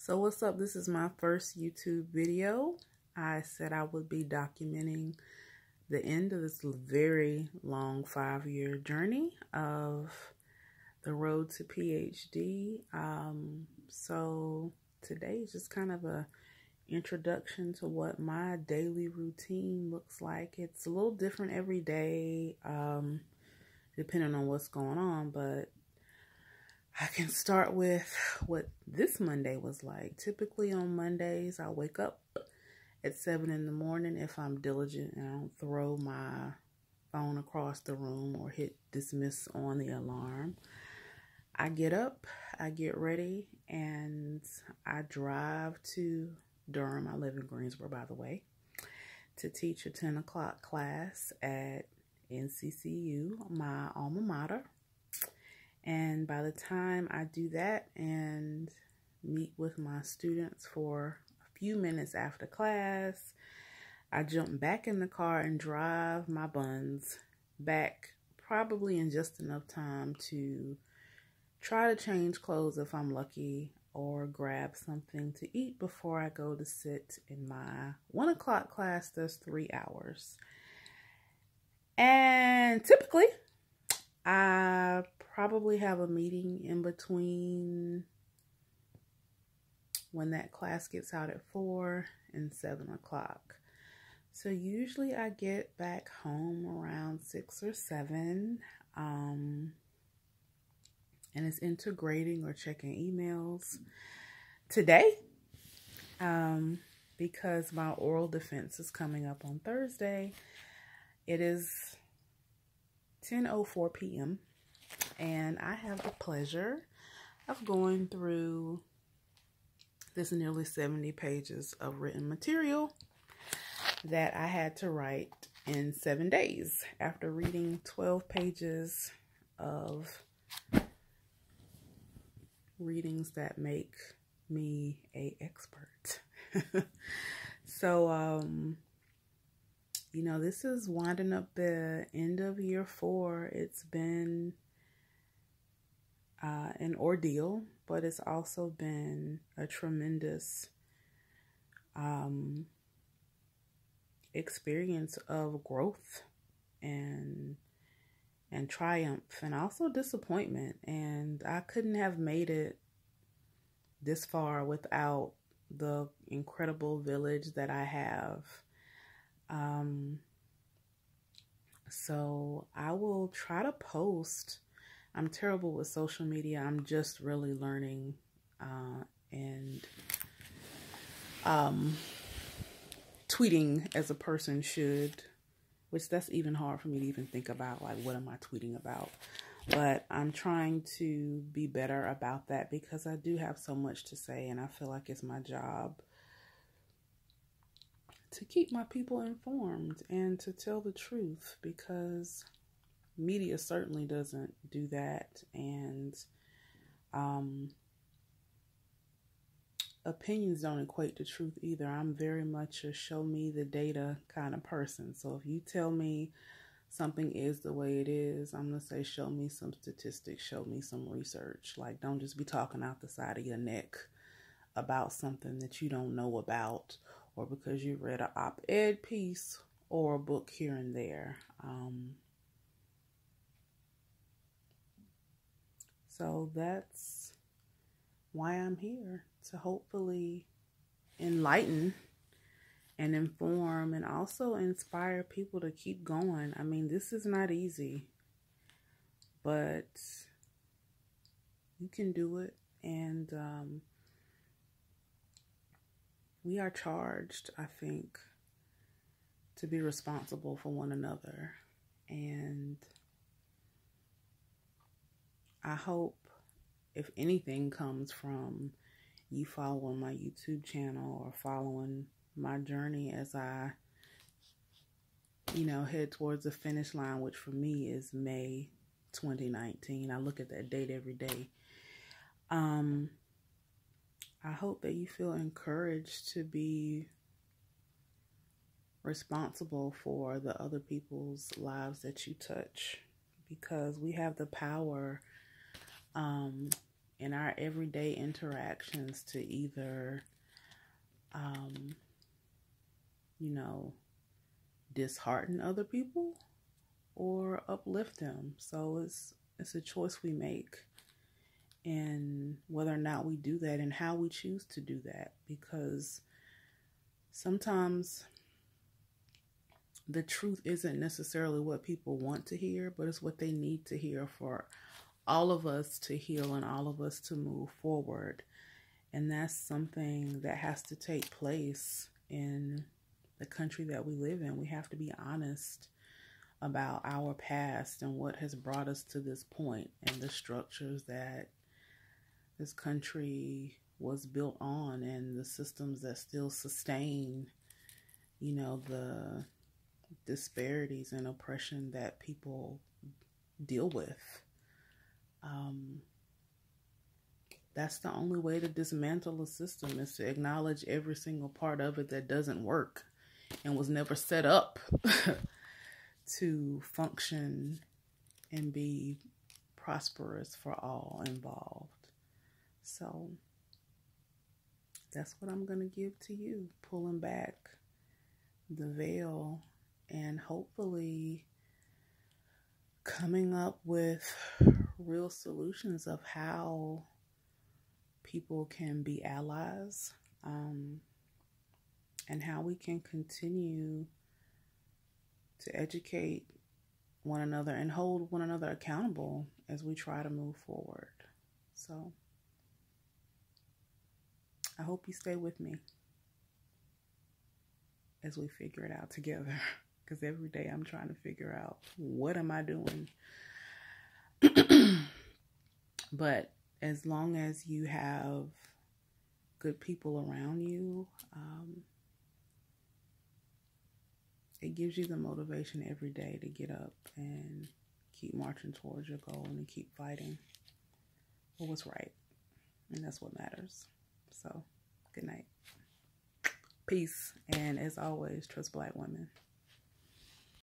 So what's up? This is my first YouTube video. I said I would be documenting the end of this very long 5-year journey of the road to PhD. So today is just kind of a introduction to what my daily routine looks like. It's a little different every day, depending on what's going on, but I can start with what this Monday was like. Typically on Mondays, I wake up at 7 in the morning if I'm diligent and I don't throw my phone across the room or hit dismiss on the alarm. I get up, I get ready, and I drive to Durham. I live in Greensboro, by the way, to teach a 10 o'clock class at NCCU, my alma mater. And by the time I do that and meet with my students for a few minutes after class, I jump back in the car and drive my buns back, probably in just enough time to try to change clothes if I'm lucky, or grab something to eat before I go to sit in my 1 o'clock class. That's 3 hours. And typically, I probably have a meeting in between when that class gets out at 4 and 7 o'clock. So usually I get back home around 6 or 7. And it's integrating or checking emails. Today, because my oral defense is coming up on Thursday, it is 10:04 p.m. and I have the pleasure of going through this nearly 70 pages of written material that I had to write in 7 days after reading 12 pages of readings that make me an expert. So, you know, this is winding up the end of year 4. It's been an ordeal, but it's also been a tremendous experience of growth and triumph, and also disappointment. And I couldn't have made it this far without the incredible village that I have. So I will try to post. I'm terrible with social media. I'm just really learning and tweeting as a person should, which that's even hard for me to even think about, like, what am I tweeting about? But I'm trying to be better about that because I do have so much to say, and I feel like it's my job to keep my people informed and to tell the truth, because media certainly doesn't do that, and opinions don't equate to truth either. I'm very much a show me the data kind of person. So if you tell me something is the way it is, I'm going to say, show me some statistics, show me some research. Like, don't just be talking out the side of your neck about something that you don't know about, or because you read an op-ed piece or a book here and there. So that's why I'm here, to hopefully enlighten and inform and also inspire people to keep going. I mean, this is not easy, but you can do it. And we are charged, I think, to be responsible for one another. And I hope, if anything comes from you following my YouTube channel or following my journey as I, you know, head towards the finish line, which for me is May 2019. I look at that date every day. I hope that you feel encouraged to be responsible for the other people's lives that you touch, because we have the power in our everyday interactions to either, you know, dishearten other people or uplift them. So it's a choice we make, and whether or not we do that and how we choose to do that, because sometimes the truth isn't necessarily what people want to hear, but it's what they need to hear for all of us to heal and all of us to move forward. And that's something that has to take place in the country that we live in. We have to be honest about our past and what has brought us to this point, and the structures that this country was built on, and the systems that still sustain, you know, the disparities and oppression that people deal with. That's the only way to dismantle a system, is to acknowledge every single part of it that doesn't work and was never set up to function and be prosperous for all involved. So that's what I'm going to give to you, pulling back the veil and hopefully coming up with real solutions of how people can be allies, and how we can continue to educate one another and hold one another accountable as we try to move forward. So I hope you stay with me as we figure it out together, because every day I'm trying to figure out, what am I doing? But as long as you have good people around you, it gives you the motivation every day to get up and keep marching towards your goal and to keep fighting for what's right. And that's what matters. So, good night. Peace. And as always, trust Black women.